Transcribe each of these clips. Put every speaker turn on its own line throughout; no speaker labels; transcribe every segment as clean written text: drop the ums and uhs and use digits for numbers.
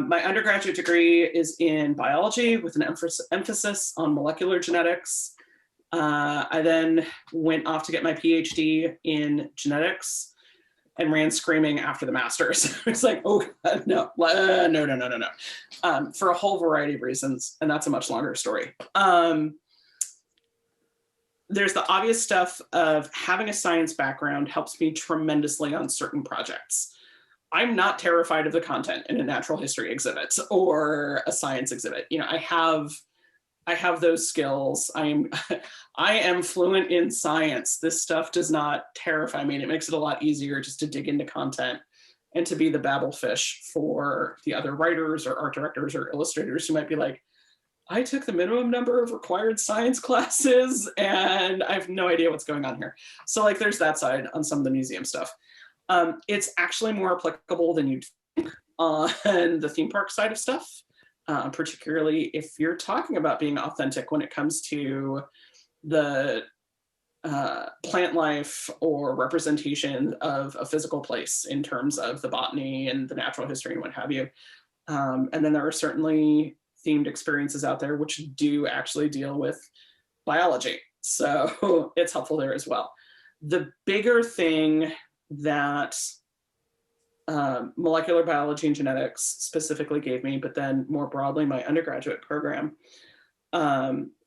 My undergraduate degree is in biology with an emphasis on molecular genetics. I then went off to get my PhD in genetics and ran screaming after the master's. It's like, oh, no, no. For a whole variety of reasons, and that's a much longer story. There's the obvious stuff of having a science background helps me tremendously on certain projects. I'm not terrified of the content in a natural history exhibit or a science exhibit. You know, I have those skills. I am fluent in science. This stuff does not terrify me, and it makes it a lot easier just to dig into content and to be the babble fish for the other writers or art directors or illustrators who might be like, I took the minimum number of required science classes and I have no idea what's going on here. So like there's that side on some of the museum stuff. It's actually more applicable than you'd think on the theme park side of stuff, particularly if you're talking about being authentic when it comes to the plant life or representation of a physical place in terms of the botany and the natural history and what have you. And then there are certainly themed experiences out there which do actually deal with biology. So it's helpful there as well. The bigger thing that molecular biology and genetics specifically gave me, but then more broadly my undergraduate program,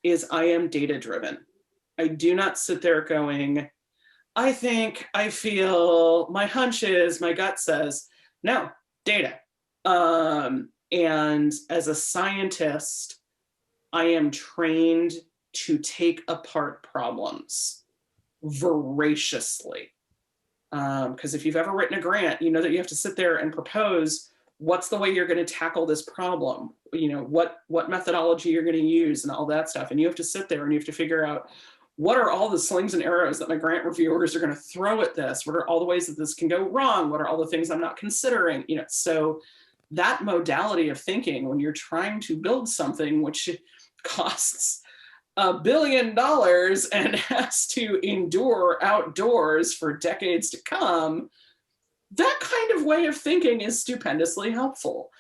is I am data driven. I do not sit there going, I think, I feel, my hunch is, my gut says. No, data. And as a scientist, I am trained to take apart problems voraciously. Because if you've ever written a grant, you know that you have to sit there and propose what's the way you're going to tackle this problem, you know, what methodology you're going to use and all that stuff. And you have to sit there and you have to figure out what are all the slings and arrows that my grant reviewers are going to throw at this? What are all the ways that this can go wrong? What are all the things I'm not considering? You know, so that modality of thinking when you're trying to build something which costs $1 billion and has to endure outdoors for decades to come, that kind of way of thinking is stupendously helpful.